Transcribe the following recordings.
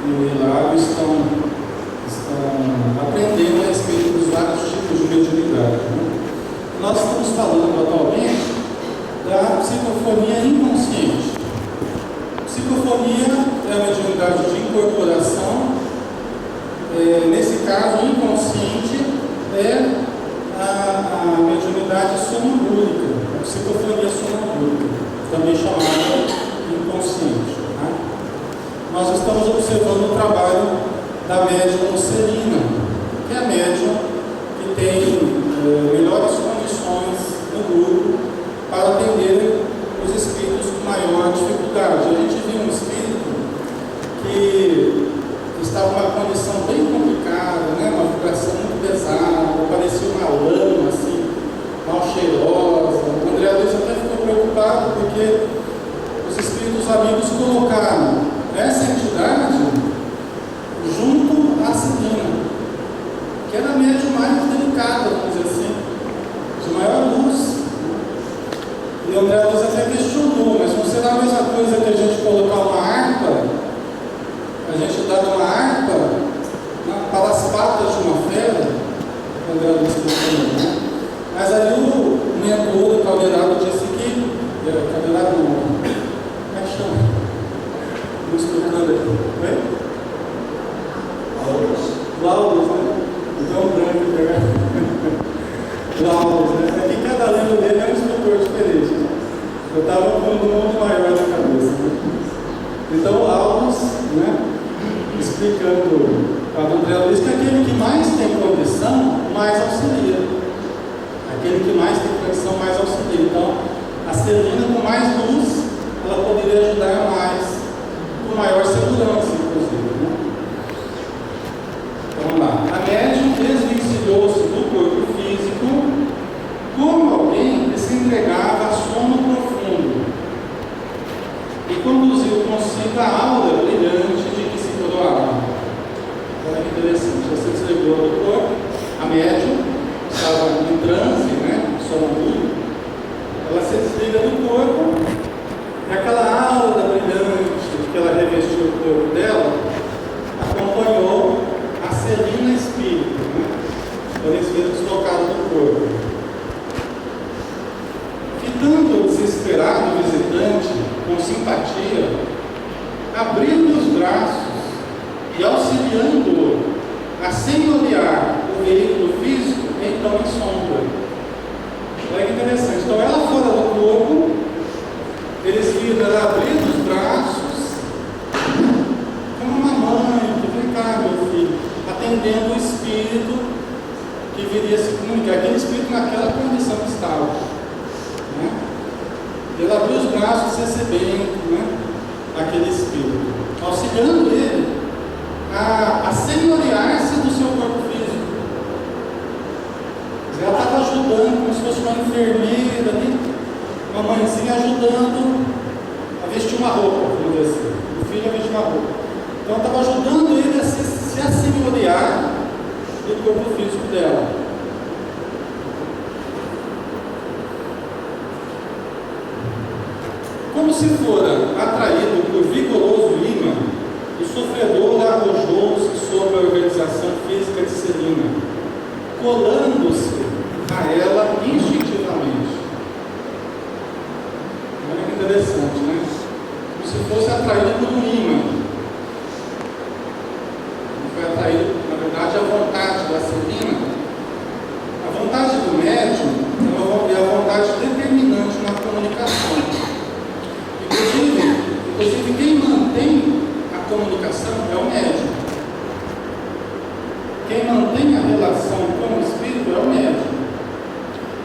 no Hilário estão aprendendo a respeito dos vários tipos de mediunidade. Né? Nós estamos falando atualmente da psicofonia inconsciente. Psicofonia é a mediunidade de incorporação. Nesse caso, inconsciente é a mediunidade sonambúlica, a psicofonia sonambúlica, também chamada inconsciente. Tá? Nós estamos observando o trabalho da médium Celina, que é a médium que tem melhores condições no grupo para atender os espíritos com maior dificuldade. A gente viu um espírito que estava em uma condição bem complicada, né? Uma vibração muito pesada, parecia uma lama assim, mal cheirosa. O André Luiz até ficou preocupado porque os espíritos amigos colocaram essa entidade junto à Celina, que era a médium mais delicada, vamos dizer assim, de maior luz. E o André Luiz até questionou, mas não será a mesma coisa que a gente colocar uma harpa, a gente dar uma harpa para as patas de uma fera? O André Luiz questionou, né? Mas aí o mentor do Caldeirado disse que, Caldeirado não, como é que chama? Estou explicando aqui, Laudos, né? Então, branco, pegar. Laudos, né? Aqui cada lendo dele é um instrutor diferente. Né? Eu estava com um mundo maior na cabeça. Né? Então, Laudos, né? Explicando para o André Luiz que aquele que mais tem condição, mais auxilia. Aquele que mais tem condição, mais auxilia. Então, a Celina, com mais luz, ela poderia ajudar mais, com maior segurança, inclusive. Né? Vamos lá. A médium desvencilhou-se do corpo físico como alguém que se entregava a sono profundo e conduziu consigo a aura brilhante de que se coroava. Olha que interessante. Ela se desligou do corpo. A médium estava em transe, né? Sonambúlico. Ela se desliga do corpo e aquela aura brilhante que ela revestiu o corpo dela acompanhou a Celina espírito, né? Quando eles viram deslocado do corpo. Fitando o desesperado visitante com simpatia, abrindo os braços e auxiliando-o a senhorear o veículo físico, então em sombra. Olha que interessante. Então ela fora do corpo, eles viram ela abrir os braços como uma mãe que vem cá, meu filho, atendendo o espírito que viria se comunicar, aquele espírito naquela condição que estava. Né? Ele abriu os braços recebendo, né, aquele espírito, auxiliando ele a senhorear-se do seu corpo físico. Ela estava ajudando, como se fosse uma enfermeira ali, uma mãezinha ajudando a vestir uma roupa, vamos dizer assim. O filho a vestir uma roupa. Então estava ajudando ele a se assenhorear do corpo físico dela. Como se fora atraído por vigoroso imã, o sofredor arrojou-se sobre a organização física de Celina, colando-se a ela instintivamente. Olha que interessante, né? Como se fosse atraído por um imã. Foi atraído, na verdade, a vontade da Celina. A vontade do médium é a vontade determinante na comunicação. Inclusive, quem mantém a comunicação é o médium. Quem mantém a relação com o espírito é o médium.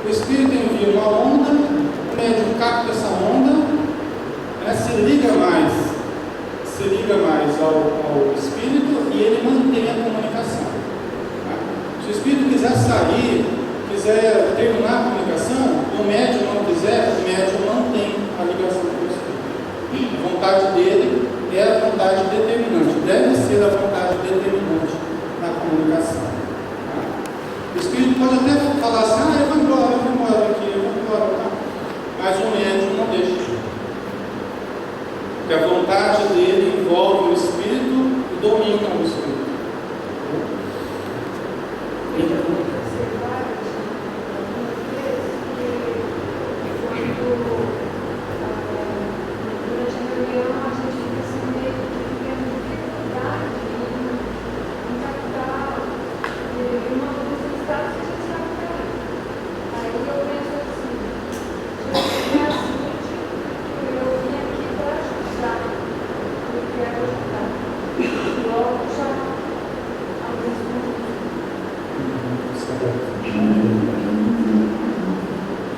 O espírito envia uma onda, o médium capta essa onda, né, se liga mais ao espírito e ele mantém a comunicação. Tá? Se o espírito quiser sair, quiser terminar a comunicação, e o médium não quiser, o médium mantém a ligação com o espírito. A vontade dele é a vontade determinante, deve ser a vontade determinante na comunicação. Tá? O espírito pode até falar assim, eu vou embora aqui, eu vou embora, tá? Mas o médium não deixa. Porque a vontade dele envolve o espírito e do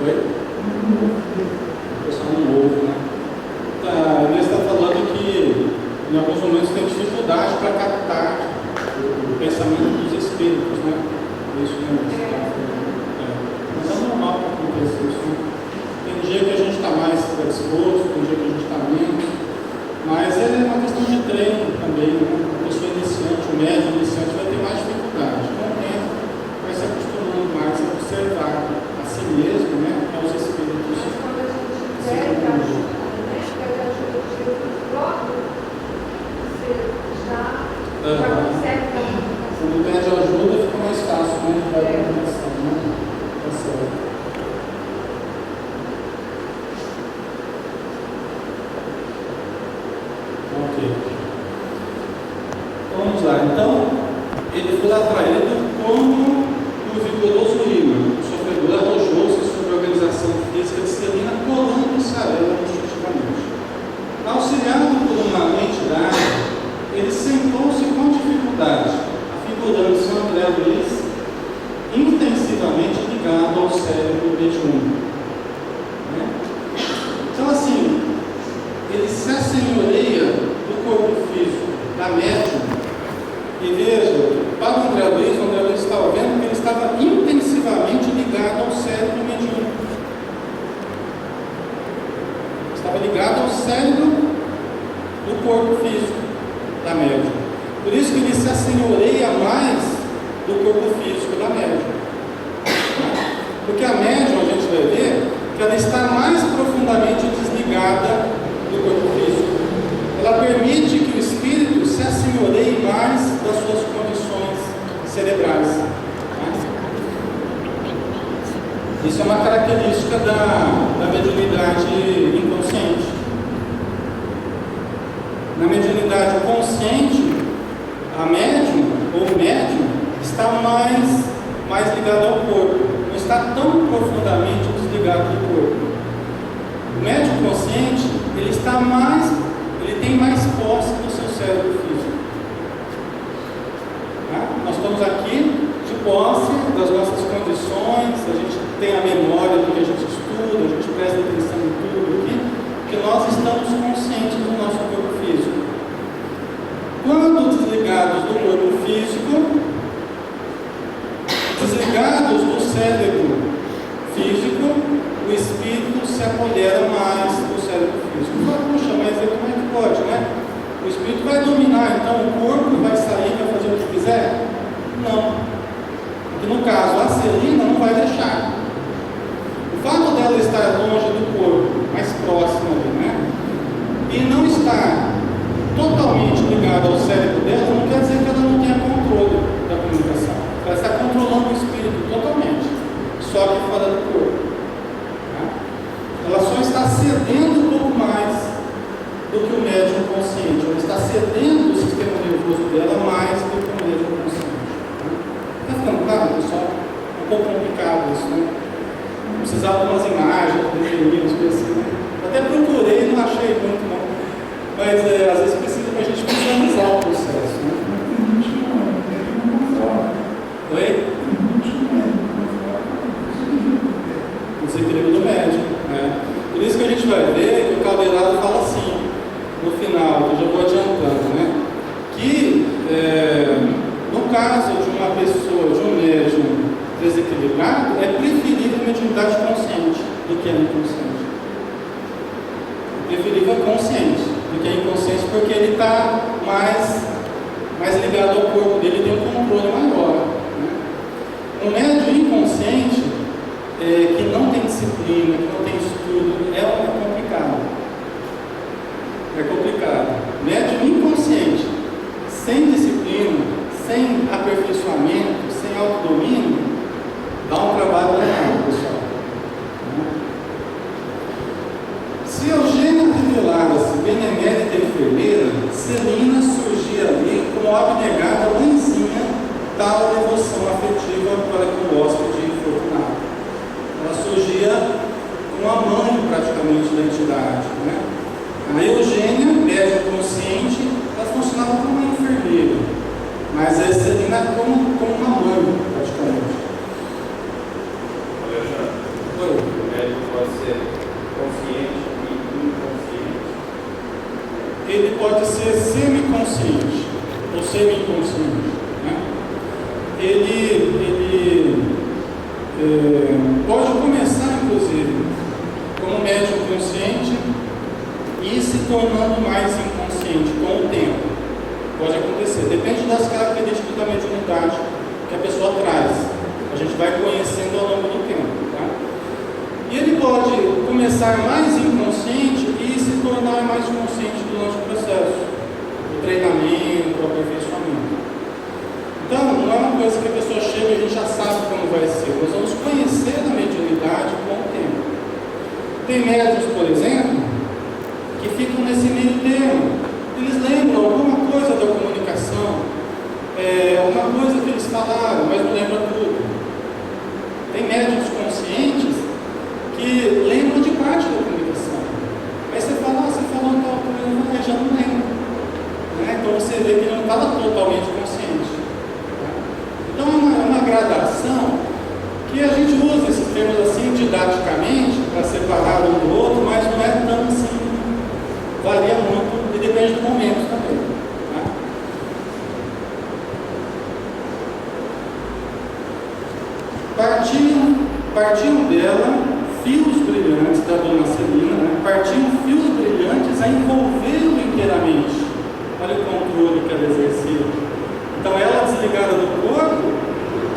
Oi? O pessoal não ouve, né? Ele está falando que em alguns momentos tem dificuldade para captar o pensamento dos espíritos, né? Isso não mas é normal que aconteça isso, né? Tem dia que a gente está mais disposto, tem dia que a gente está menos, mas é uma questão de treino também, né? A pessoa iniciante, o médium iniciante vai ter mais dificuldade. Com o tempo, vai se acostumando mais a observar a si mesmo, né? Aos espíritos. Mas quando a gente pede ajuda, né? Pede ajuda de Jesus próprio, você já consegue dar uma comunicação. Quando pede ajuda, fica mais fácil, né? De dar a comunicação, né? Tá certo. Ok. Vamos lá. Então, ele foi atraído como o vigoroso ímã. O sofredor arrojou-se sobre a organização física de Celina, colando-se a ela instintivamente. Auxiliado por uma entidade, ele sentou-se com dificuldade, afigurando São André Luiz intensivamente ligado ao cérebro mediúnico. Né? Então, assim, ele se assenhoreia do corpo físico, da médium. E veja, para o André Luiz estava vendo que ele estava intensivamente ligado ao cérebro mediúnico. Estava ligado ao cérebro do corpo físico da médium. Por isso que ele se assenhoreia mais do corpo físico da médium. Porque a médium, a gente vai ver, que ela está mais profundamente desligada do corpo físico. Ela permite que o espírito se assenhoreie mais das suas condições cerebrais. Isso é uma característica da mediunidade inconsciente. Na mediunidade consciente, a médium ou o médium está mais ligado ao corpo, não está tão profundamente desligado do corpo. O médium consciente, ele tem mais posse do seu cérebro físico. Nós estamos aqui de posse das nossas condições, a gente tem a memória do que a gente estuda, a gente presta atenção em tudo aqui, que nós estamos conscientes do nosso corpo físico. Quando desligados do corpo físico, desligados do cérebro físico, o espírito se apodera mais do cérebro físico. Puxa, mas como é que pode, né? O espírito vai dominar, então o corpo vai sair, vai fazer o que quiser? Não. Porque no caso, a Celina não vai deixar. O fato dela estar longe do corpo, mais próximo ali, né? E não estar totalmente ligada ao cérebro dela, não quer dizer que ela não tenha controle da comunicação. Ela está controlando o espírito totalmente, só que fora do corpo. Ela só está cedendo um pouco mais do que o médium consciente. Ela está cedendo o sistema nervoso dela mais do que o médium consciente. Está ficando claro, pessoal? É um pouco complicado isso, né? Precisava de umas imagens, desenhos, assim, né? Até procurei e não achei muito, não. Mas às vezes precisa para a gente visualizar o processo, né? Oi? O desequilíbrio do médium, né? Por isso que a gente vai ver que o Caldeirado fala assim, no final, que eu já vou adiantando, né? Que no caso de uma pessoa, de um médium desequilibrado, é preferível a mediunidade consciente do que a inconsciente. É preferível a consciente do que a inconsciente, porque ele está mais ligado ao corpo dele, tem um controle maior. Né? Um médium inconsciente, que não tem disciplina, que não tem estudo, é complicado. É complicado. Médium inconsciente, sem disciplina, sem aperfeiçoamento, sem autodomínio, dá um trabalho danado, pessoal. Se Eugênia revelava-se benemérita enfermeira, Celina surgia ali como abnegada mãezinha, tal devoção afetiva para com o hóspede infortunado. Ela surgia como a mãe praticamente da entidade, né? A Eugênia, médium consciente, ela funcionava como uma enfermeira, mas a Celina como uma mãe praticamente. ele pode ser semiconsciente ou semi-inconsciente, né? Ele pode começar, inclusive, como médium consciente e se tornando mais inconsciente com o tempo. Pode acontecer, depende das características da mediunidade que a pessoa traz. A gente vai conhecendo ao longo do tempo, tá? E ele pode começar mais inconsciente e se tornar mais consciente durante o processo, o treinamento, o aperfeiçoamento. Então, não é uma coisa que a pessoa chega e a gente já sabe como vai ser. Nós vamos conhecer a mediunidade com o tempo. Tem médiuns, por exemplo, que ficam nesse meio termo. Eles lembram alguma coisa da comunicação, uma coisa que eles falaram, mas não lembram tudo. Tem médiuns conscientes que lembram de parte da comunicação. Aí você fala, você falou tal coisa, já não lembro. Né? Então você vê que não estava totalmente consciente. Então é uma gradação que a gente usa esses termos assim didaticamente para separar um do outro, mas não é tão assim. Varia muito e depende do momento também. Tá? Partiam dela fios brilhantes da dona Celina, né? Partiam fios brilhantes a envolvê-lo inteiramente. Olha o controle que ela exercia. Então ela, desligada do corpo,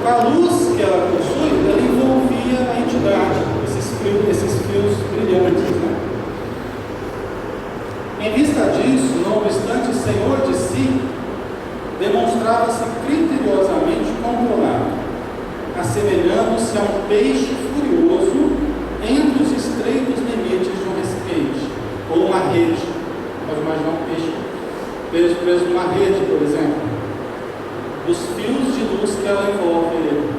com a luz que ela possui, ela envolvia a entidade, esses fios brilhantes. Né? Em vista disso, não obstante, o Senhor de si demonstrava-se criteriosamente controlado, assemelhando-se a um peixe furioso entre os estreitos limites de um recipiente, ou uma rede. Pode imaginar um peixe preso numa rede, por exemplo, dos fios de luz que ela envolve ele.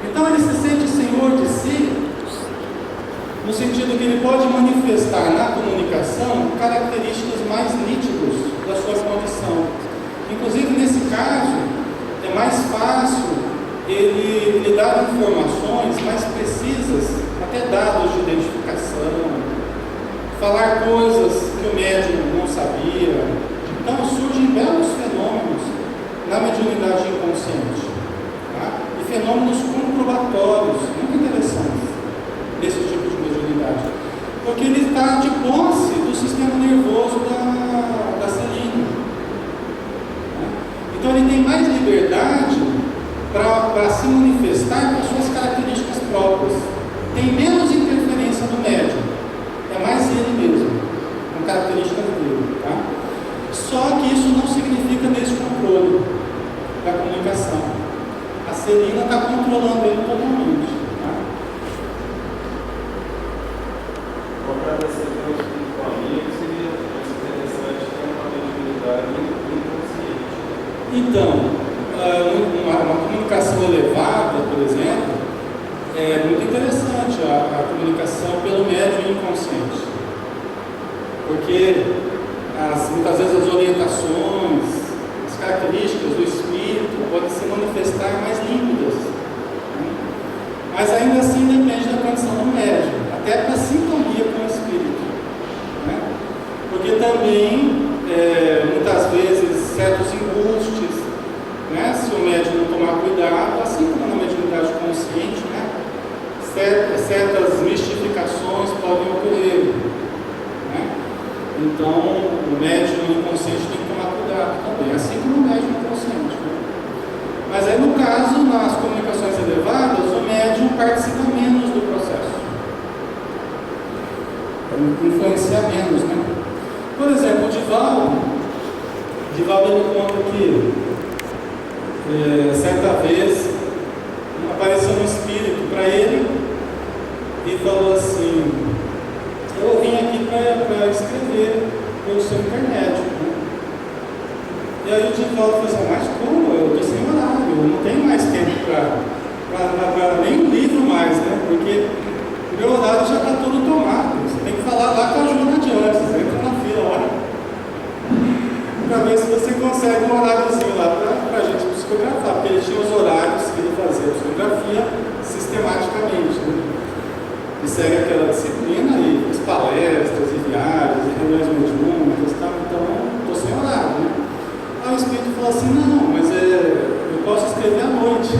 Então ele se sente senhor de si, no sentido que ele pode manifestar na comunicação características mais nítidas da sua condição. Inclusive, nesse caso, é mais fácil ele dar informações mais precisas, até dados de identificação, falar coisas que o médium não sabia. Então surgem belos fenômenos na mediunidade inconsciente, tá? E fenômenos comprobatórios, muito interessantes, desse tipo de mediunidade, porque ele está de posse do sistema nervoso da Celina, né? Então ele tem mais liberdade para se manifestar com as suas características próprias, tem menos interferência do médium, é mais ele mesmo, com características dele, tá? Só que isso não significa descontrole da comunicação. A Celina está controlando ele totalmente. Tá? Para receber o espiritualismo, seria interessante ter uma mediunidade inconsciente. Então, uma comunicação elevada, por exemplo, é muito interessante a comunicação pelo médium inconsciente. Porque muitas vezes as orientações, as características do espírito podem se manifestar mais límpidas, né? Mas ainda assim depende da condição do médium, até para sintonia com o espírito, né? Porque também muitas vezes certos embustes, né? Se o médium não tomar cuidado, assim como na mediunidade consciente, né? Certas mistificações podem ocorrer, né? Então, o médium inconsciente tem que tomar cuidado também, assim como o médium inconsciente. Né? Mas aí, no caso, nas comunicações elevadas, o médium participa menos do processo, para influenciar menos, né? Por exemplo, o Divaldo ele conta que certa vez apareceu um espírito para ele e falou assim: eu vim aqui para escrever pelo seu intermédio, né? E aí o Divaldo falou assim: mas como? Eu estou sem horário, eu não tenho mais tempo para nem um livro mais, né? Porque o meu horário já está todo tomado. Você tem que falar lá com a Juna de antes, você entra na fila lá, para ver se você consegue um horáriozinho lá para a gente psicografar, porque ele tinha os horários que ele fazia a psicografia sistematicamente, né? E segue aquela disciplina e as palestras e viagens e reuniões mediúnicas, tá? Então falou assim, não, mas eu posso escrever à noite.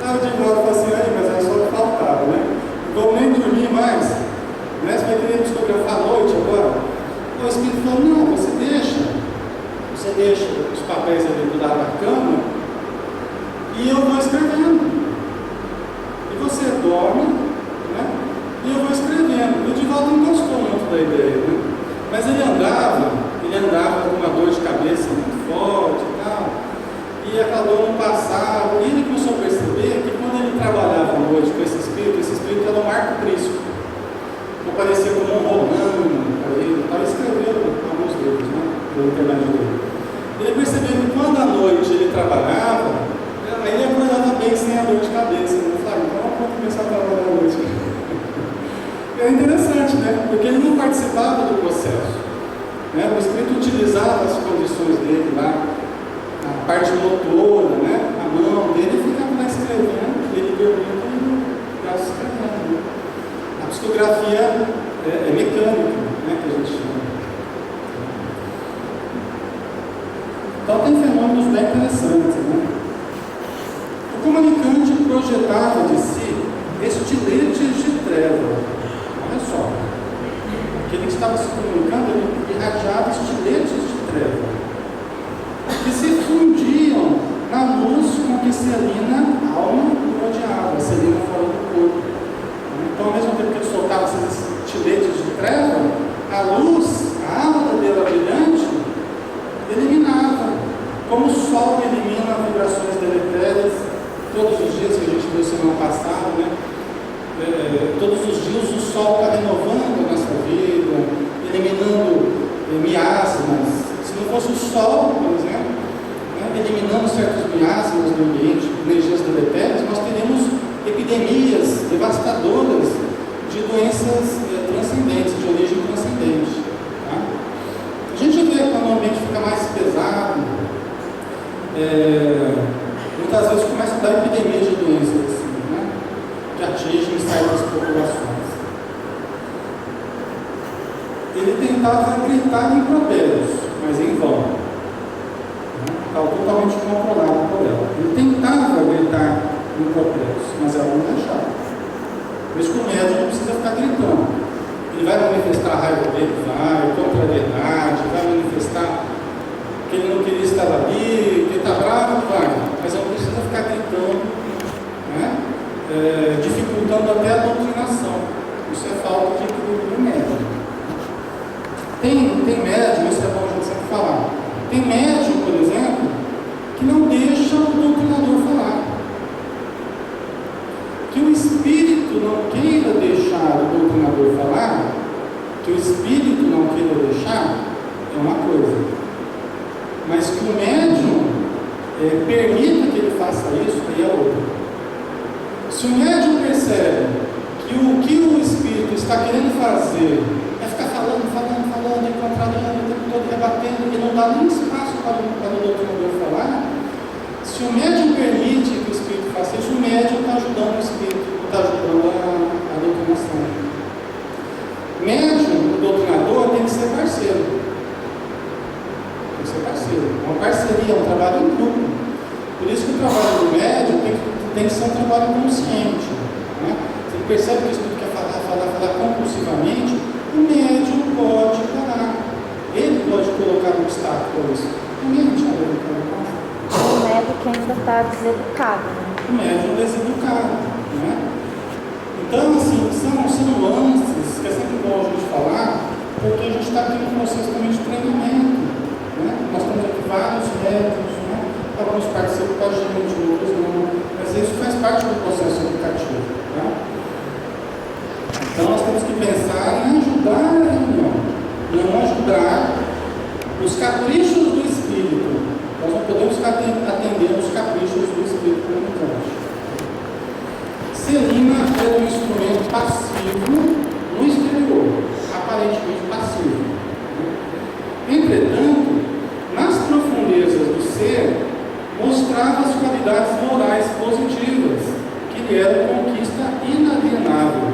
Aí o Divaldo falou assim, mas é só que faltava, né? Não vou nem dormir mais, né? Você vai querer psicografar à noite agora? O Espírito falou, não, você deixa os papéis ali do lado da cama e eu vou escrevendo. E você dorme, né? E eu vou escrevendo. E o Divaldo não gostou muito da ideia, né? Mas ele andava com uma dor de cabeça muito forte e tal, e aquela dor não passava, e ele começou a perceber que quando ele trabalhava à noite com esse espírito era um arco prisco, aparecia como um romano, ele escreveu alguns livros, né? Pelo intermédio dele. Ele percebeu que quando à noite ele trabalhava, aí ele acordava bem sem a dor de cabeça, né? Falei, então vamos começar a trabalhar à noite. É interessante, né? Porque ele não participava do processo. Né? O Espírito utilizava as condições dele lá, a parte motora, né? A mão dele, ficava lá escrevendo, ele dormia e ficava escrevendo. Né? A psicografia é mecânica, né? Que a gente chama. Então tem fenômenos bem interessantes. Né? O comunicante projetava de si estiletes de treva. Olha só. Aquele que estava se comunicando, ele irradiava estiletes de treva, que se fundiam na luz com que Celina, a alma, rodeava, Celina fora do corpo. Então, ao mesmo tempo que ele soltava esses estiletes de treva, a luz, a alma dele brilhante, eliminava, como o sol elimina vibrações deletérias, todos os dias que a gente viu semana passada, né? Todos os dias o sol está renovando a nossa vida, eliminando miasmas. Se não fosse o sol, por exemplo, né, eliminando certos miasmas do ambiente, energias deletérias, nós teríamos epidemias devastadoras de doenças transcendentes, de origem transcendente. Tá? A gente vê quando o ambiente fica mais pesado, muitas vezes começa a dar epidemias de doenças que atingem certas populações. Ele tentava gritar em impropérios, mas em vão. Estava totalmente controlado por ela. Ele tentava gritar em impropérios, mas ela não deixava. Por isso que o médium não precisa ficar gritando. Ele vai manifestar a raiva dele, vai, contra a verdade, vai manifestar que ele não queria estar ali, que ele está bravo, vai. Mas não precisa ficar gritando, né? Dificultando até a doutrinação. Isso é falta de equilíbrio do médium. Tem médium, isso é bom a gente sempre falar. Tem médium, por exemplo, que não deixa o doutrinador falar. Que o espírito não queira deixar o doutrinador falar, que o espírito não queira deixar, é uma coisa. Mas que o médium permita que ele faça isso, aí é outra. Se o médium percebe que o que o espírito está querendo fazer é ficar falando, e contrariando, o tempo todo rebatendo, e não dá nem espaço para o doutrinador falar, se o médium permite que o espírito faça isso, o médium está ajudando o espírito, está ajudando a doutrinação. Médium, o doutrinador, tem que ser parceiro. Tem que ser parceiro. É uma parceria, é um trabalho em grupo. Por isso que o trabalho do médium tem que ser um trabalho consciente. Né? Se ele percebe que o espírito quer falar compulsivamente, o médium pode parar. Ele pode colocar um obstáculo a isso. O médium o médico ainda está deseducado. Né? O médium deseducado. Né? Então, assim, são nuances que é sempre bom a gente falar, porque a gente está aqui no processo também de treinamento. Né? Nós temos aqui vários médicos, né? Alguns participam com a gente, outros não. Mas isso faz parte do processo educativo. Tá? Então nós temos que pensar em ajudar a reunião, não ajudar os caprichos do espírito. Nós não podemos atender os caprichos do espírito comunicante. Celina era um instrumento passivo no exterior, aparentemente passivo. Entretanto, nas profundezas do ser, mostrava as qualidades morais positivas, que lhe eram conquista inalienável,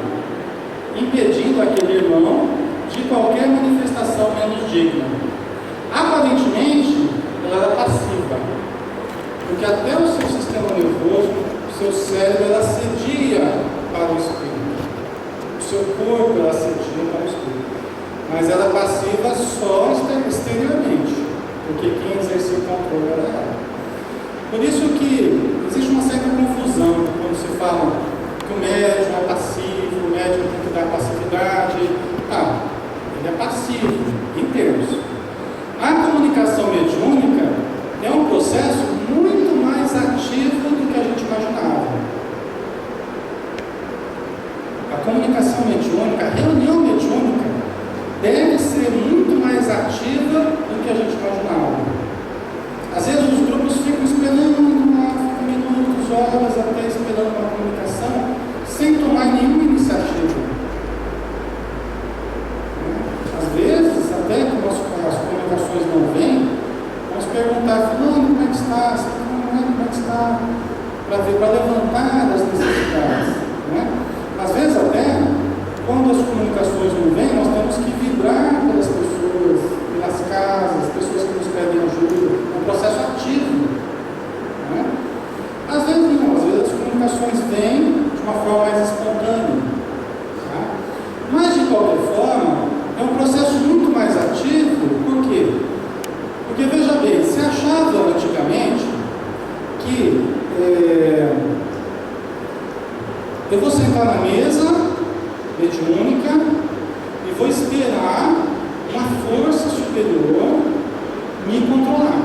impedindo aquele irmão de qualquer manifestação menos digna. Aparentemente, ela era passiva. Porque até o seu sistema nervoso, o seu cérebro, ela cedia para o espírito. O seu corpo, ela cedia para o espírito. Mas ela é passiva só exteriormente, porque quem exercia o controle era ela. Por isso que existe uma certa confusão quando se fala que o médium é passivo, o médium tem que dar passividade. Ele é passivo, em termos. A comunicação mediúnica é um processo muito mais ativo do que a gente imaginava. A comunicação mediúnica, a reunião mediúnica, deve ser muito mais ativa do que a gente imaginava. Às vezes os grupos ficam esperando minutos, horas, até esperando uma comunicação, sem tomar nenhuma iniciativa. Às vezes, até que as comunicações não vêm, vamos perguntar, fulano, como é que está? Como é que está? Para levantar as necessidades. Né? Às vezes até, quando as comunicações não vêm, nós temos que vibrar pelas pessoas, pelas casas, pessoas que nos pedem ajuda. É um processo ativo. Né? Às vezes não, às vezes as comunicações vêm de uma forma mais espontânea. Tá? Mas de qualquer forma, é um processo muito mais ativo. Por quê? Porque veja bem, se achava antigamente que eu vou sentar na mesa mediúnica e vou esperar uma força superior me controlar.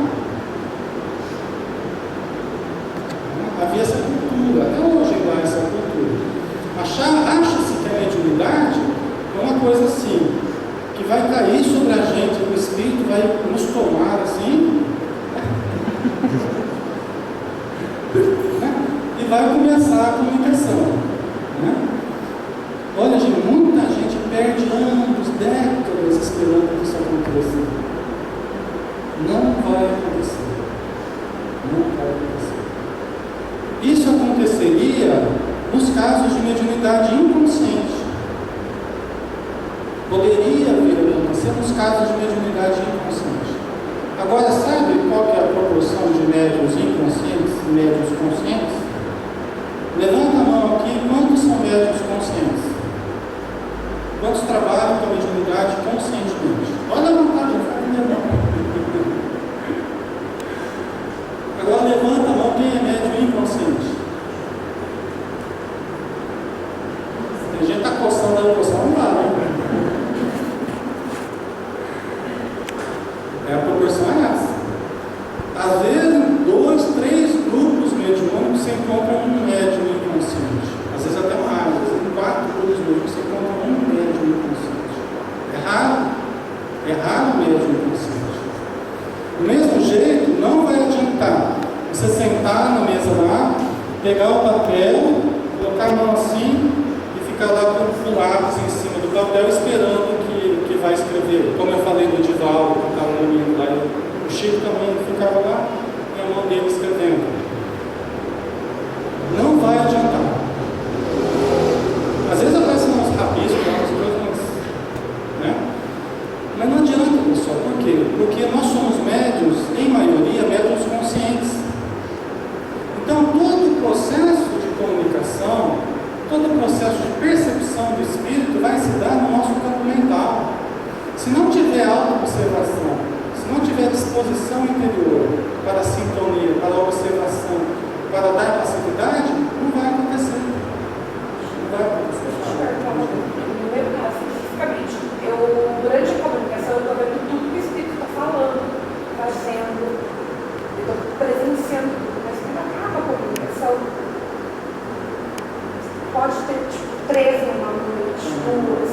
Havia essa cultura, até hoje ainda há essa cultura. Acha-se que a mediunidade é uma coisa assim, que vai cair sobre a gente, o Espírito vai nos tomar assim, e vai começar a comunicação. Né? Olha, gente, muita gente perde anos, décadas esperando que isso aconteça. Não vai acontecer. Não vai acontecer. Isso aconteceria nos casos de mediunidade inconsciente. Poderia vir a acontecer nos casos de mediunidade inconsciente. Agora, sabe qual que é a proporção de médiuns inconscientes e médiuns conscientes? Levanta a mão aqui, quantos são médiuns conscientes? Quantos trabalham com a mediunidade conscientemente? Pode levantar, já faz minha mão. Agora levanta a mão, quem é médium inconsciente? Tem gente que está coçando a coçar, não dá, né? A proporção é essa. Às vezes, 2, 3 grupos mediúnicos se encontram um médium inconsciente. Às vezes até mais, às vezes em 4 grupos mediúnicos se encontram um médium inconsciente. É raro o médium inconsciente. Do mesmo jeito, não vai adiantar você sentar na mesa lá, pegar o papel, colocar a mão assim e ficar lá com o lápis em cima do papel esperando que vai escrever. Como eu falei do Divaldo, que estava no livro lá, o Chico também ficava lá e a mão dele escrevendo. Não vai adiantar. Às vezes aparecem uns rabiscos, umas coisas, mas não adianta, pessoal. Por quê? Porque nós somos médiuns, em maioria, médiuns conscientes. Então, todo o processo de comunicação, todo o processo de percepção do espírito vai se dar no nosso campo mental. Se não tiver auto-observação, se não tiver disposição interior para a sintonia, para a observação, para dar passividade, não vai acontecer. Não vai acontecer. No meu caso, especificamente, durante a comunicação, eu estou vendo tudo que o Espírito está falando, fazendo, eu estou presenciando tudo, mas quando acaba a comunicação, pode ter tipo 3 numa noite, 2,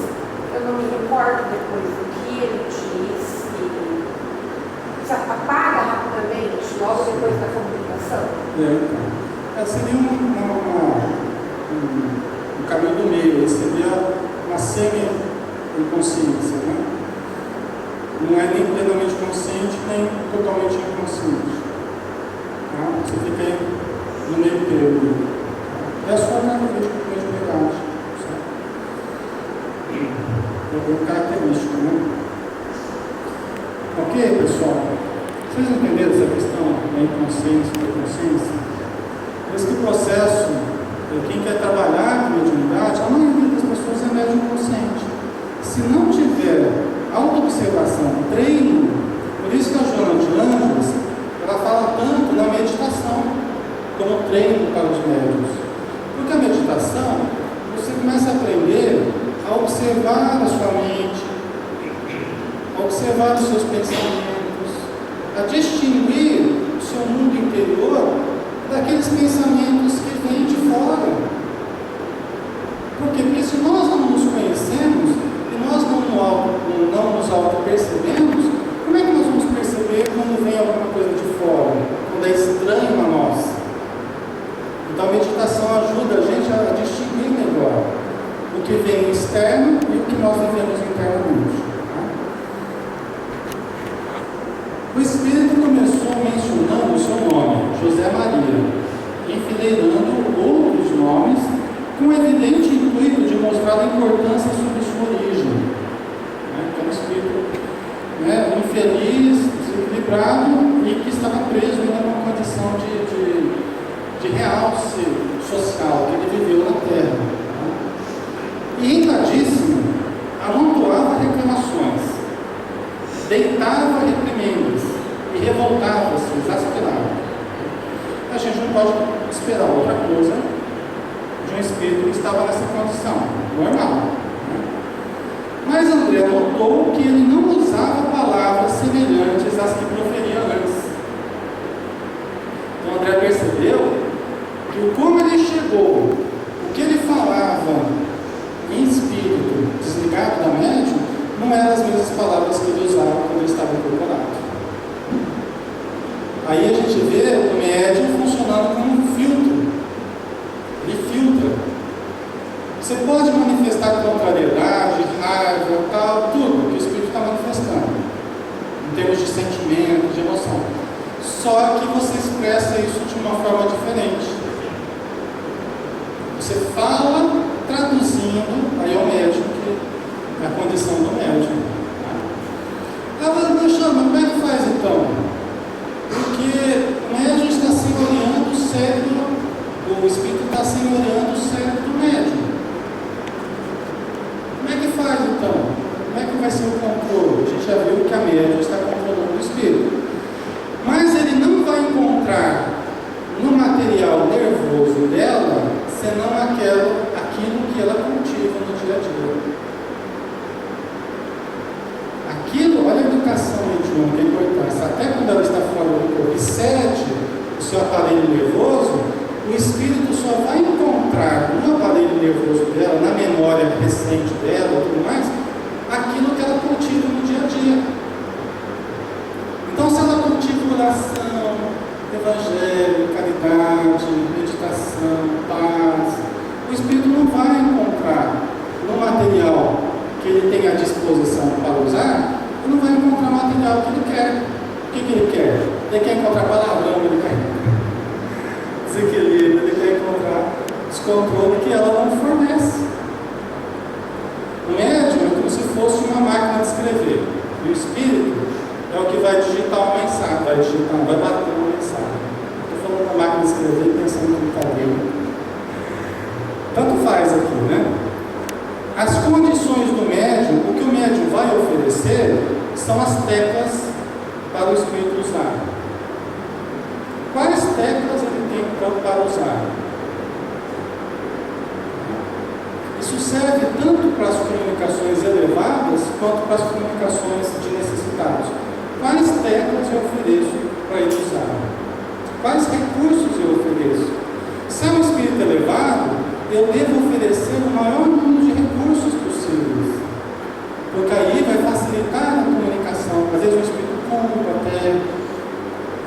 eu não me recordo depois do que ele disse, apaga rapidamente, logo depois da comunicação. Seria um caminho do meio, seria uma semi-inconsciência, né? Não é nem plenamente consciente, nem totalmente inconsciente. Tá? Você fica aí no meio termo. É a sua característica de mediunidade. É bem característico, né? Ok, pessoal? Vocês entenderam essa questão da inconsciência e da consciência? Por isso que o processo, quem quer trabalhar com mediunidade, a maioria das pessoas é médium consciente. Se não tiver auto-observação, treino, por isso que a Joana de Ângeles, ela fala tanto na meditação, como treino para os médiuns. Porque a meditação, você começa a aprender a observar a sua mente, a observar os seus pensamentos, a distinguir o seu mundo interior daqueles pensamentos que vêm de fora. Por quê? Porque se nós não nos conhecemos e nós não nos auto-percebemos, como é que nós vamos perceber quando vem alguma coisa de fora, quando é estranho a nós? Então a meditação ajuda a gente a distinguir melhor o que vem externo e o que nós vivemos internamente. O Espírito começou mencionando o seu nome, José Maria, enfileirando outros nomes com o evidente intuito de mostrar a importância sobre sua origem. Que é um espírito infeliz, desequilibrado e que estava preso ainda numa condição de realce social que ele viveu na Terra. E irritadíssimo, amontoava reclamações, deitava reprimendas e revoltava-se, exasperado. A gente não pode esperar outra coisa de um espírito que estava nessa condição, normal. Mas André notou que ele não usava palavras semelhantes às que proferia antes. Então André percebeu que como ele chegou, o que ele falava em espírito desligado da médium, não eram as mesmas palavras que ele usava quando ele estava incorporado. Aí a gente vê o médium funcionando como um filtro. Ele filtra. Você pode manifestar contrariedade, raiva, tal, tudo que o espírito está manifestando, em termos de sentimento, de emoção. Só que você expressa isso de uma forma diferente. Você fala traduzindo, aí é o médium, que é a condição do médium. Mas como é que faz então? Porque o médium está senhoreando o cérebro, o espírito está senhoreando o cérebro do médium. Como é que faz então? Como é que vai ser o controle? A gente já viu que a médium está controlando o espírito. Mas ele não vai encontrar no material nervoso dela senão aquilo que ela cultiva no dia a dia. Aquilo, olha a educação mediúnica, que é importante. Até quando ela está fora do corpo e cede o seu aparelho nervoso, o espírito só vai encontrar no aparelho nervoso dela, na memória recente dela e tudo mais, aquilo que ela cultiva no dia a dia. Então, se ela cultiva oração, evangelho, caridade, meditação, paz, o espírito não vai encontrar no material que ele tem à disposição para usar, ele não vai encontrar material que ele quer. O que ele quer? Ele quer encontrar palavrão, ele quer desequilíbrio, ele quer encontrar descontrole que ela não fornece. O médium é como se fosse uma máquina de escrever. E o espírito é o que vai digitar uma mensagem, vai bater uma mensagem. Estou falando da máquina de escrever e pensando no computador. Tanto faz aqui, né? As condições do médium, o que o médium vai oferecer, são as teclas para o espírito usar. Quais teclas ele tem para usar? Isso serve tanto para as comunicações elevadas quanto para as comunicações de necessitados. Quais teclas eu ofereço para ele usar? Quais recursos eu ofereço? Se é um espírito elevado, eu devo oferecer o maior número de recursos possíveis, porque aí vai facilitar a comunicação. Às vezes o espírito culpa até,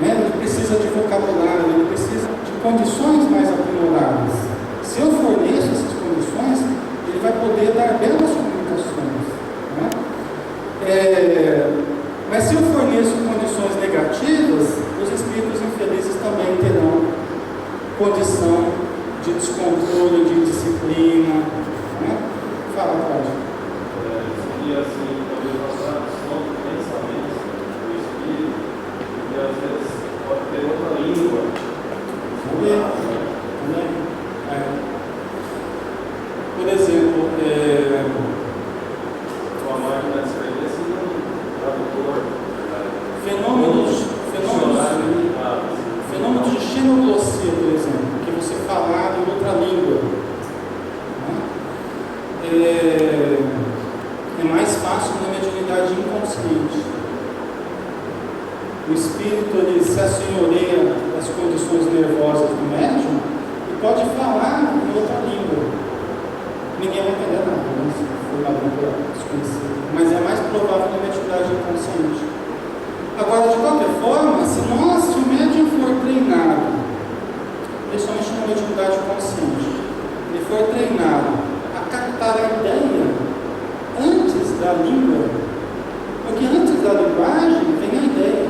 ele precisa de vocabulário, ele precisa de condições mais aprimoradas. Se eu forneço essas condições, ele vai poder dar belas comunicações. Mas se eu forneço condições negativas, os espíritos infelizes também terão condição de descontrole, de disciplina. Fala, Cláudio. Seria assim, talvez a tradução do pensamento do espírito e a às vezes pode ter outra língua. Também. Por exemplo, Uma máquina de escrever assim, um tradutor. fenômenos de xenoglossia, por exemplo, que você falar em outra língua. É mais fácil na mediunidade inconsciente. O espírito ele se assenhoreia das condições nervosas do médium e pode falar em outra língua. Ninguém vai entender nada, né? Se for uma língua desconhecida. Mas é mais provável na mediunidade inconsciente. Agora, de qualquer forma, se o médium for treinado, principalmente na mediunidade consciente, ele for treinado a captar a ideia antes da língua, porque antes da linguagem vem a ideia.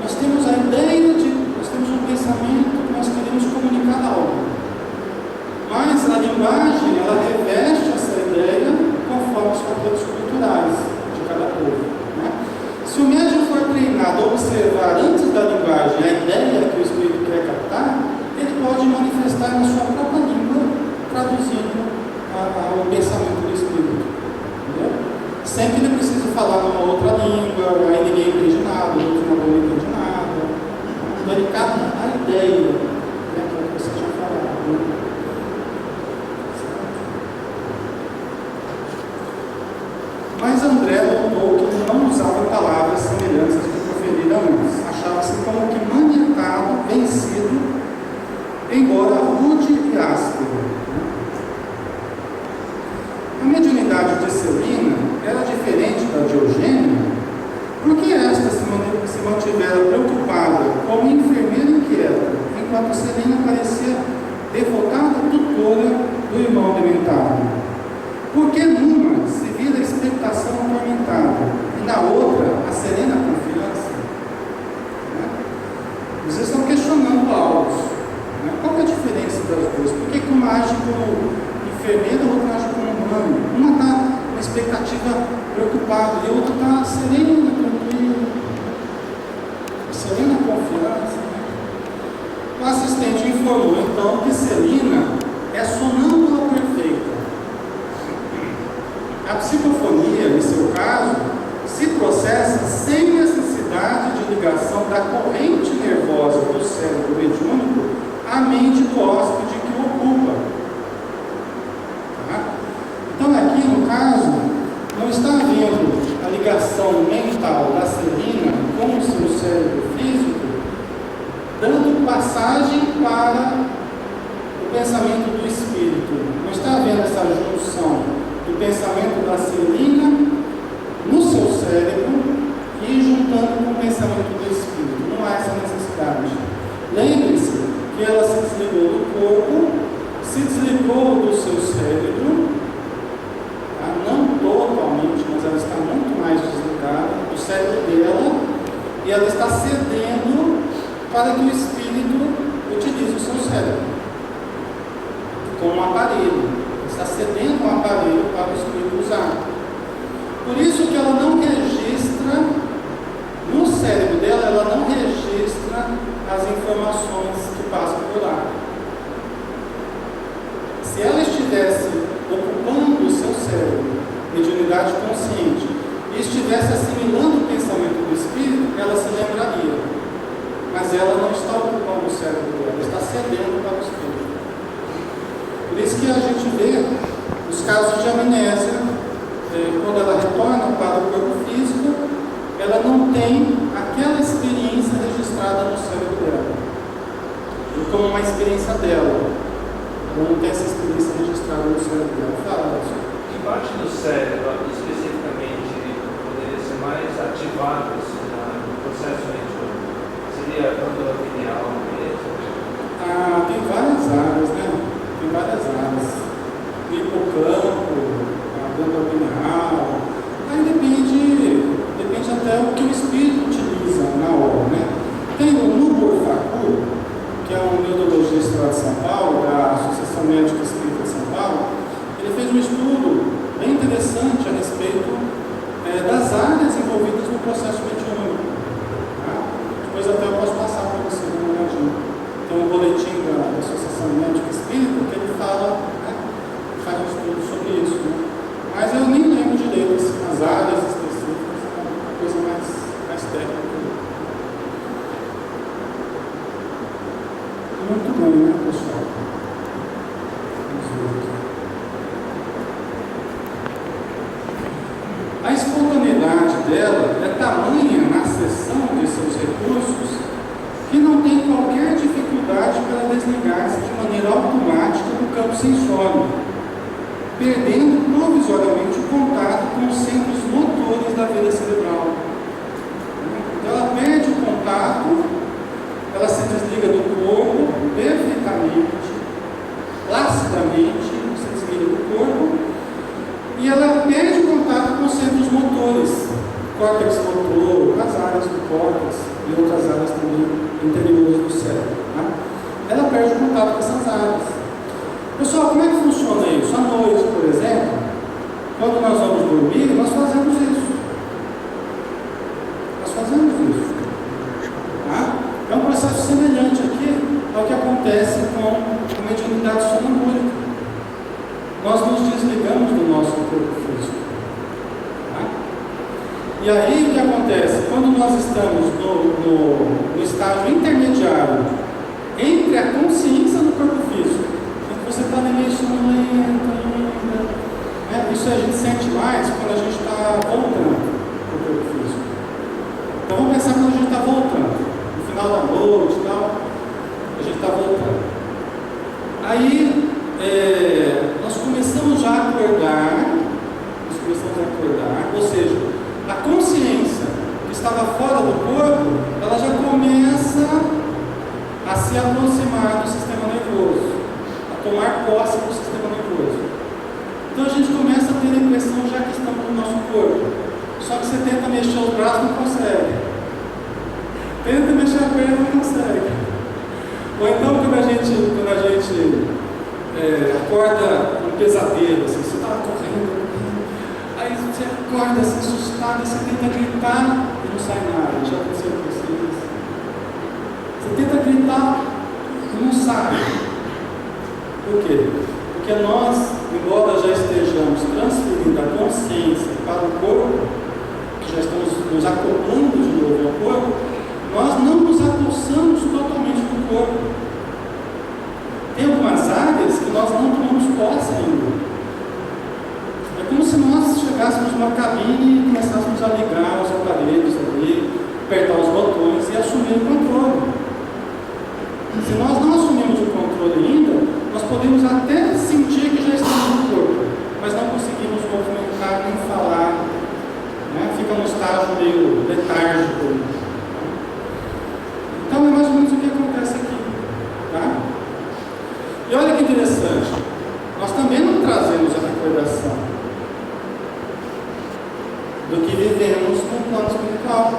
Nós temos a ideia nós temos um pensamento que nós queremos comunicar algo, mas a linguagem, ela reveste essa ideia conforme os fatores culturais de cada povo, né? Se o médium for treinado a observar antes da linguagem a ideia que o espírito quer captar, ele pode manifestar na sua própria língua, traduzindo o pensamento do espírito, entendeu? Sem que ele precise falar numa outra língua, aí ninguém entende nada, o outro não entende nada. Então ele capta a ideia, né, que é o que você tinha falado, né? Mas André notou que ele não usava palavras semelhantes às que proferira antes. Achava-se como que maniatado, vencido, embora rude e áspero. A mediunidade de Celina era diferente da de Eugênia, porque esta se mantivera preocupada como enfermeira inquieta, enquanto Celina parecia devocada tutora do irmão dementado. Porque numa se vira a expectação atormentada, e na outra a serena confiança. Né? Vocês estão questionando algo. Né? Qual é a diferença das duas? Por que uma age como enfermeira e a outra age como mãe? Uma está com expectativa preocupada e a outra está serena, tranquila. Serena confiança. Né? O assistente informou então que Celina é sonâmbula perfeita. A psicofonia, em seu caso, se processa sem necessidade de ligação da corrente nervosa do cérebro mediúnico à mente do hóspede que o ocupa. Tá? Então, aqui no caso, não está havendo a ligação mental da Celina com o seu cérebro físico, dando passagem para o pensamento do espírito. Não está havendo essa junção do pensamento da Celina no seu cérebro e juntando com o pensamento do espírito. Não há essa necessidade. Lembre-se que ela se desligou do corpo, se desligou do seu cérebro, tá? Não totalmente, mas ela está muito mais desligada do cérebro dela, e ela está cedendo para que o espírito utilize o seu cérebro como um aparelho. Está cedendo um aparelho para o espírito usar. Por isso que ela não registra, no cérebro dela, ela não registra as informações que passam por lá. Se ela estivesse ocupando o seu cérebro, mediunidade consciente, e estivesse assimilando o pensamento do espírito, ela se lembraria. Mas ela não está ocupando o cérebro dela, ela está cedendo para o espírito. Por isso que a gente vê os casos de amnésia, quando ela retorna para o corpo físico, ela não tem aquela experiência registrada no cérebro dela, como uma experiência dela. Ela não tem essa experiência registrada no cérebro dela. Fala, que parte do cérebro, especificamente, poderia ser mais ativado assim, no processo mediúnico? Seria a glândula pineal mesmo? tem várias áreas, né? Tem várias áreas. O hipocampo, a glândula pineal. Aí depende até o que o espírito utiliza na hora, né? Tem o Nubor Facu, que é um neurologista lá de São Paulo, da Associação Médica Espírita de São Paulo. Ele fez um estudo bem interessante a respeito das áreas envolvidas no processo mediúnico. Tá? mais técnico. Muito bem, né, pessoal? Vamos ver aqui. A espontaneidade dela é tamanha na acessão de seus recursos que não tem qualquer dificuldade para desligar-se de maneira automática do campo sensório, perdendo provisoriamente o contato com os centros motores da vida cerebral. Então, ela perde o contato, ela se desliga do corpo perfeitamente, placidamente, se desliga do corpo, e ela perde o contato com os centros motores, córtex motor, as áreas do córtex e outras áreas também interiores do cérebro. Tá? Ela perde o contato com essas áreas. Pessoal, como é que funciona isso? À noite, por exemplo, quando nós vamos dormir, nós fazemos isso. Nós fazemos isso. Tá? É um processo semelhante aqui ao que acontece com a mediunidade sonambúlica. Nós nos desligamos do nosso corpo físico. Tá? E aí o que acontece? Quando nós estamos no estágio intermediário entre a consciência do corpo físico, você está meio sonolento ainda, né? Isso a gente sente mais quando a gente está voltando para o corpo físico. Então vamos pensar quando a gente está voltando, no final da noite e tal, a gente está voltando. Aí nós começamos já a acordar, ou seja, a consciência que estava fora do corpo, ela já começa a se aproximar do sistema nervoso, a tomar posse do sistema nervoso. Então a gente começa a ter a impressão já que estamos no nosso corpo, só que você tenta mexer os braços, não consegue, tenta mexer a perna, não consegue. Ou então quando a gente acorda um pesadelo, assim, você está correndo, aí você acorda assim, assustado, você tenta gritar e não sai nada. Já aconteceu com vocês? Você tenta gritar e não sai. Por quê? Porque nós, embora já estejamos transferindo a consciência para o corpo, que já estamos nos acoplando de novo ao corpo, nós não nos apossamos totalmente do corpo. Tem algumas áreas que nós não tomamos posse ainda. É como se nós chegássemos numa cabine e começássemos a ligar os aparelhos ali, apertar os botões e assumir o controle. Se nós não assumimos o controle ainda, nós podemos até sentir que já estamos no corpo, mas não conseguimos movimentar nem falar, né? Fica no estágio meio letárgico. Então é mais ou menos o que acontece aqui. Tá? E olha que interessante, nós também não trazemos a recordação do que vivemos no plano espiritual,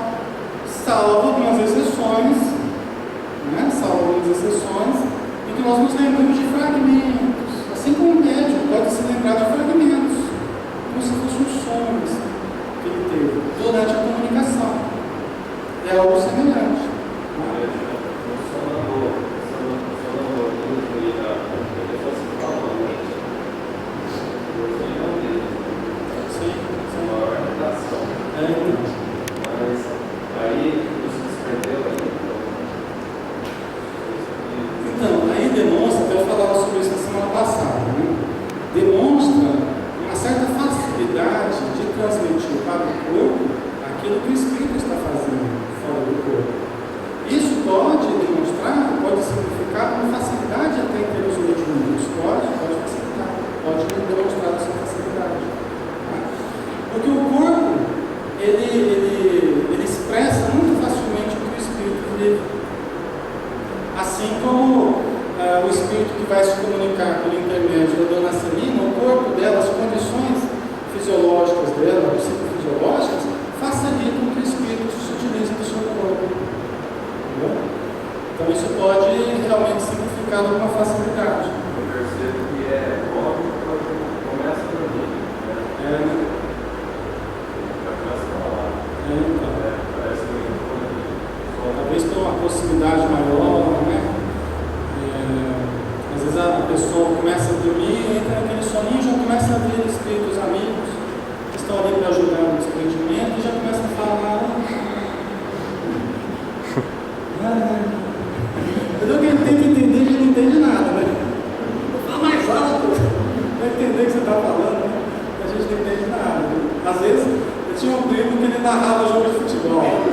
salvo algumas exceções, né? Em que nós nos lembramos de fragmentos, assim como o médium pode se lembrar de fragmentos, como se fosse um som que ele teve durante a comunicação. É algo semelhante.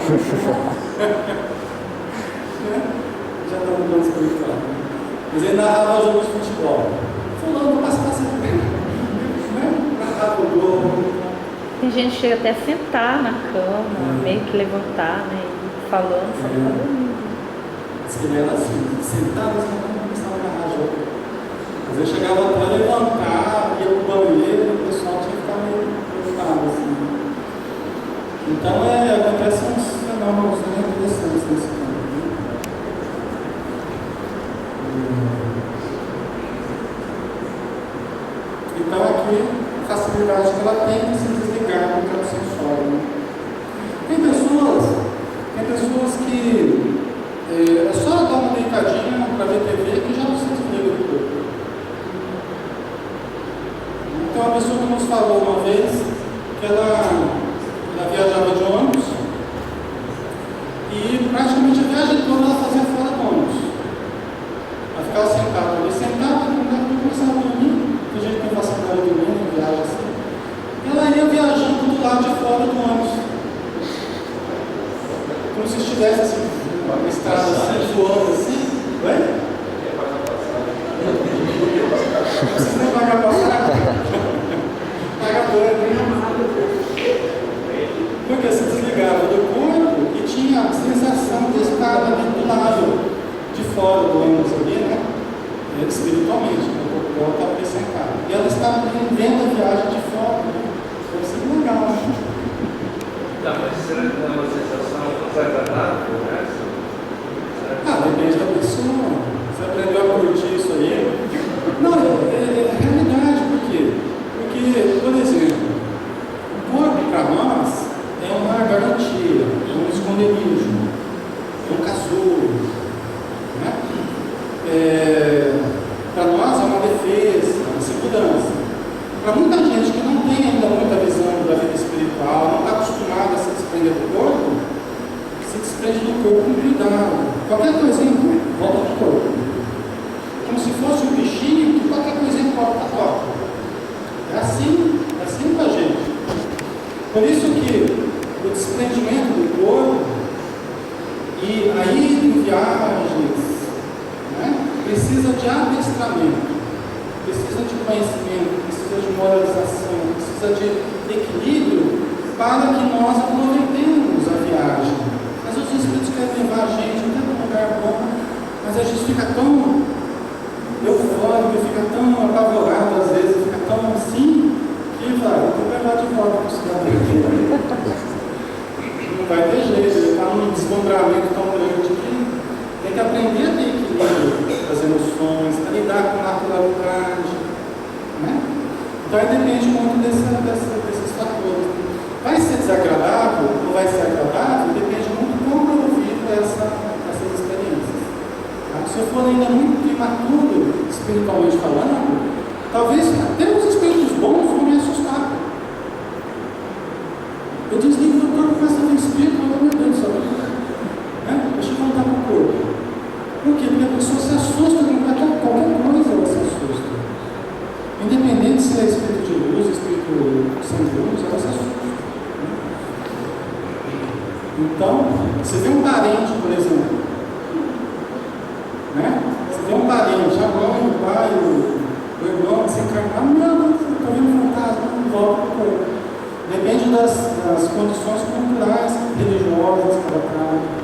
Já está mudando espiritual. Mas ele narrava jogos de futebol. Fulano, passa, narrava o gol. Tem gente que chega até a sentar na cama, meio que levantar, né? E falando, só pra dormir. Diz que ele era assim, sentado assim, começava a narrar jogo. Às vezes chegava até a levantar, ia pro banheiro, e o pessoal tinha que ficar meio preocupado assim. Então acontecem uns fenômenos interessantes nesse campo. Então aqui a facilidade que ela tem de se desligar do campo sensório. Né? Tem pessoas que é só dar uma deitadinha para ver TV que já não se desliga do corpo. Então a pessoa que nos falou uma vez que ela viajava de ônibus e praticamente a viagem toda ela fazia fora do ônibus. Ela ficava sentada ali, começava a dormir. Tem gente que tem facilidade de dormir, viaja assim. Ela ia viajando do lado de fora do ônibus. Como se estivesse assim, uma estrada assim, voando assim. Oi? Não precisa nem pagar passagem. Paga doido, né? Porque se desligava do corpo e tinha a sensação de estar ali do lado de fora do ônibus ali, né? Espiritualmente, né? O corpo dela estava ali sentado. E ela estava vendo a viagem de fora. Foi assim legal, né? Tá, mas será que não é uma sensação desagradável, né? Depende da pessoa. Você aprendeu a curtir isso aí? Não, é realidade, por quê? Porque, por exemplo, o corpo para nós é uma garantia, é um esconderijo, é um casulo, né? Para nós é uma defesa, é uma segurança. Para muita gente que não tem ainda muita visão da vida espiritual, não está acostumada a se desprender do corpo, se desprende do corpo com cuidado. Qualquer coisinha volta para o corpo. Como se fosse um bichinho que qualquer coisinha volta para toca. É assim com a gente. Por isso que o desprendimento do corpo e a ida em viagens, né, precisa de adestramento, precisa de conhecimento, precisa de moralização, precisa de equilíbrio para que nós aproveitemos a viagem. Às vezes os espíritos querem levar a gente até para um lugar bom, mas a gente fica tão eufórico, fica tão apavorado às vezes, fica tão assim, que vai, vou levar de volta para o cidadão. Não vai ter jeito, ele está num deslumbramento tão grande que tem que aprender a ter equilíbrio das emoções, a lidar com naturalidade. Né? Então aí depende muito desses fatores. Vai ser desagradável ou vai ser agradável? Depende muito de como eu vivo essas experiências. Tá? Se eu for ainda muito imaturo, espiritualmente falando, talvez até os espíritos bons vão me assustar. Eu desligo do corpo, começo a ter espírito, meu Deus do céu. Né? Deixa eu voltar para o corpo. Por quê? Porque a pessoa se assusta com qualquer coisa, ela se assusta. Independente se é espírito de luz, espírito sem luz, ela se assusta. Então, você vê um parente, por exemplo, né? Você vê um parente, a mãe, o pai, o irmão, desencarnado, não, estou vendo um fantasma, não volta para o corpo. Depende das condições culturais, religiosas, cada praia.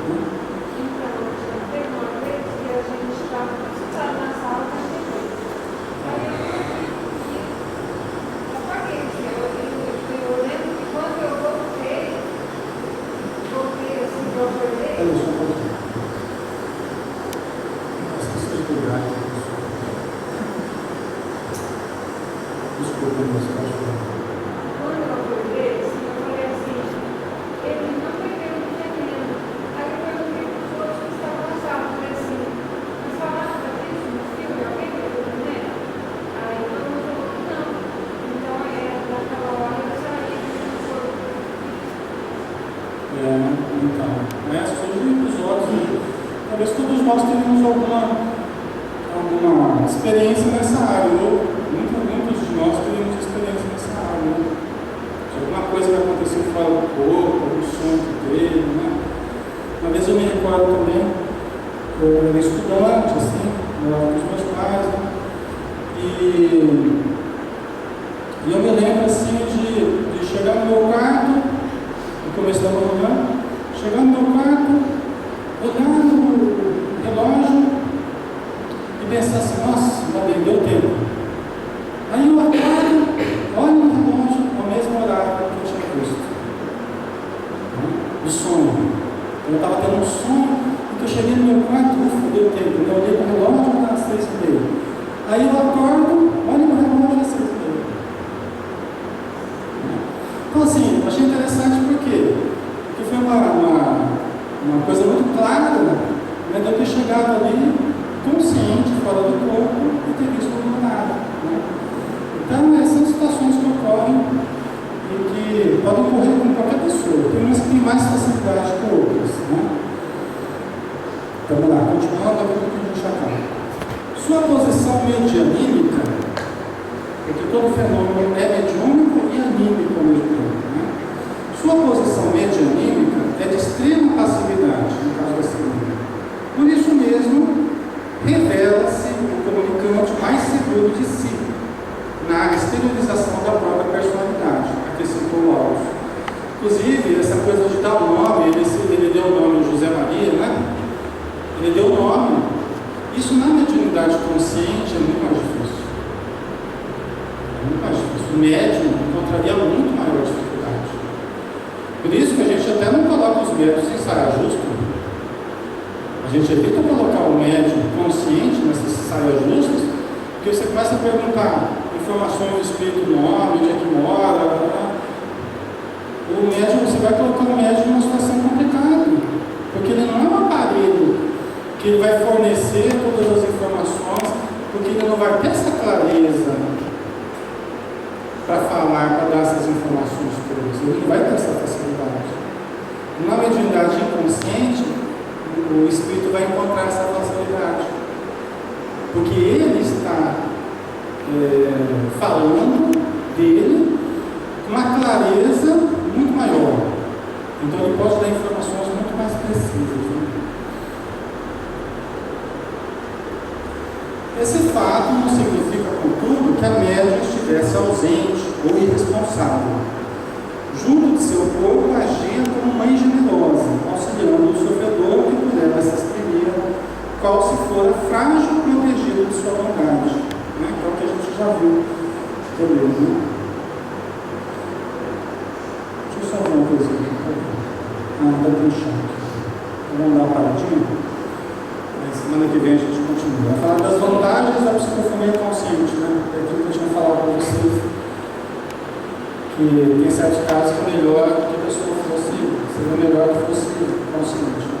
Né? Desculpa, mas pode falar. Quando eu acordei, eu falei assim, ele não perdeu o que tinha. Aí eu perguntei para os outros que estavam na sala, falei assim, mas falaram para isso no filme, alguém perdeu o boneco? Aí todo mundo falou que não. Então naquela hora eu saí do corpo. Então, surgem episódios, né? Talvez todos nós tenhamos alguma experiência nessa área, ou muitos de nós teríamos experiência nessa área, né? De alguma coisa que aconteceu fora do corpo, algum sonho que teve, né? Uma vez eu me recordo também, eu era estudante, assim, morava com os meus pais, né? E eu me lembro assim de chegar no meu quarto, no começo da manhã, chegar no meu quarto, olhar no relógio e pensar assim, nossa, ainda bem, deu tempo. Aí eu acordo, olho no relógio, ao mesmo horário que eu tinha visto. O sonho. Eu estava tendo um sonho, e que eu cheguei no meu quarto, ufa, deu tempo. Eu olhei para o relógio, estava às 6h30. Aí eu acordo, olho no relógio, às 6h30. Então assim, eu achei interessante porque foi uma coisa muito clara, né, de eu ter chegado ali consciente, fora do corpo, e ter visto o nada. Né? Então, essas situações que ocorrem e que podem ocorrer com qualquer pessoa. Tem umas que têm mais facilidade que outras. Né? Então, vamos lá, continuando a ver o que a gente já está. Sua posição medianímica, porque todo fenômeno é mediúnico e anímico ao mesmo tempo. Né? Sua posição medianímica é de extrema passividade, no caso da segunda. Por isso mesmo, revela-se o comunicante mais seguro de si, na exteriorização da própria personalidade, aqui citou o Alves. Inclusive, essa coisa de dar o nome, ele deu o nome José Maria, né? Ele deu o nome. Isso na mediunidade consciente é muito mais difícil. É muito mais difícil. O médium encontraria muito maior dificuldade. Por isso que a gente até não coloca os médios em saia justa. A gente evita colocar o médium consciente nessas saias justas, porque você começa a perguntar informações do espírito, nome, onde é que mora. O médium, você vai colocar o médium numa situação complicada, porque ele não é um aparelho que ele vai fornecer todas as informações, porque ele não vai ter essa clareza para falar, para dar essas informações todas. Ele não vai ter essa facilidade. Na mediunidade inconsciente, o espírito vai encontrar essa facilidade, porque ele está falando dele com uma clareza muito maior. Então ele pode dar informações muito mais precisas. Né? Esse fato não significa, contudo, que a médium estivesse ausente ou irresponsável. Junto de seu corpo, agia como mãe generosa, auxiliando o sofredor que puder se exprimir, qual se fora frágil protegido de sua vontade. Né? Que é o que a gente já viu também. Né? Deixa eu só ver uma coisa aqui. Ainda tem chão. Vamos dar uma paradinha? Semana que vem a gente continua. Vai falar das vantagens da psicofonia consciente, né? É aquilo que eu tinha falado para vocês. Que tem certos casos que é melhor que a pessoa fosse, seria melhor que fosse consciente.